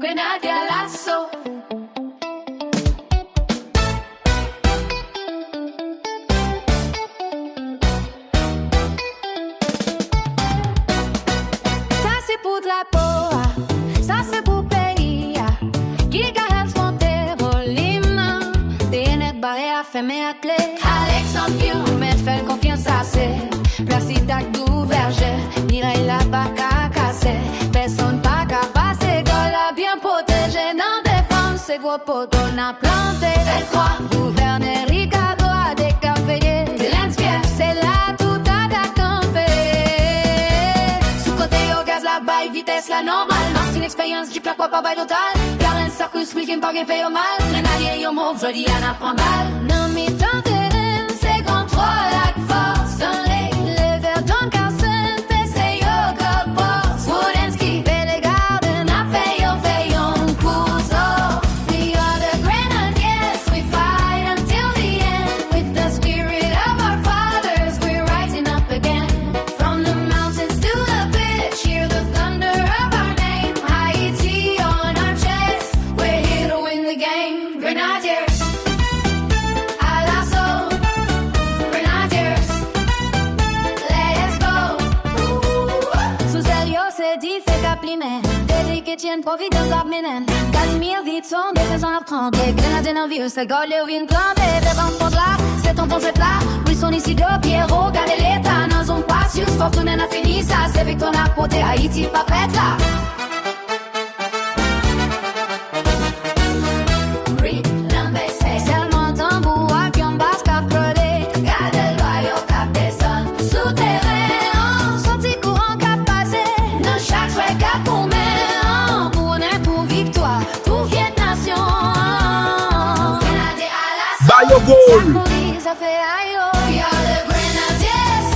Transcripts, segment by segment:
Grenadier à l'assaut. Ça c'est pour drapeau, ça c'est pour pays. Gigahertz monter volume, TNet barré à fermer à clé. Alexandre Pion, mais faire confiance à c'est. Place d'ac d'ouverger, Mireille la bac à casser. Personne pas capable, c'est la bien protégé. Dans des femmes, c'est gros potes, on a planté. L3, gouverneur Ricardo a décaféé. Zelensky, c'est là tout à camper. Sous côté au gaz, la baille, vitesse la normale. Martin expérience, du plat quoi pas baille total. Karen Sarkus, Wilkin, pas fait au mal. Grenadier, yo mauve, joli, y'en a prend balle. Non, mais tant de c'est contre 3 la force. Dans les verts, donc à c'est yo que boss. Woodensky, Belle Garden, a fait yo course. We are the Grenadiers, we fight until the end. With the spirit of our fathers, we're rising up again. From the mountains to the pitch, hear the thunder of our name. Haiti on our chest, we're here to win the game. Grenadiers, à l'assaut. Grenadiers, let's go. Sous Elio, c'est dit, fait qu'applimer. Délicat, tienne, providence, abminen. Casimir, vite, son, défense en apprendre. Grenadier, non, vieux, c'est gole, ou une plante. Devant pour là, c'est ton jet là. Wilson, ici, de Pierrot, gardez l'état. Nos zones patience, fortune, n'a fini ça. C'est victoire, n'a porté Haïti, pas prête là. Seulement tambour, avion, basse, caprolé. Gardez le loyau, cap descend. Souterrain, sorti courant, cap passé. Dans chaque souhait, cap pour main. Pour honneur, pour victoire, pour fière nation. Grenadier à l'assaut. Bayo goal. Ça pourrit, ça fait aïe. We are the Grenadiers.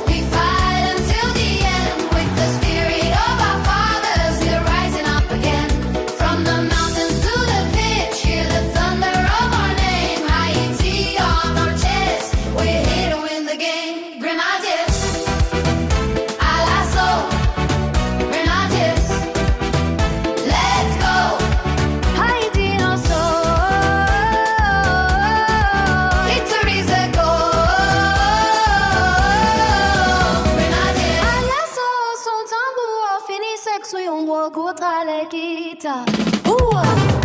We fight until the end. With the spirit of our fathers, we're rising up again. From the mountains to the pitch, hear the thunder of our name. Haiti on our chest, we're here to win the game. Grenadiers, à l'assaut. Grenadiers, let's go. Haiti en saut. Victory's a goal. Grenadiers, à l'assaut, son tambour finit sexy, on voit contre l'équita. Ouah.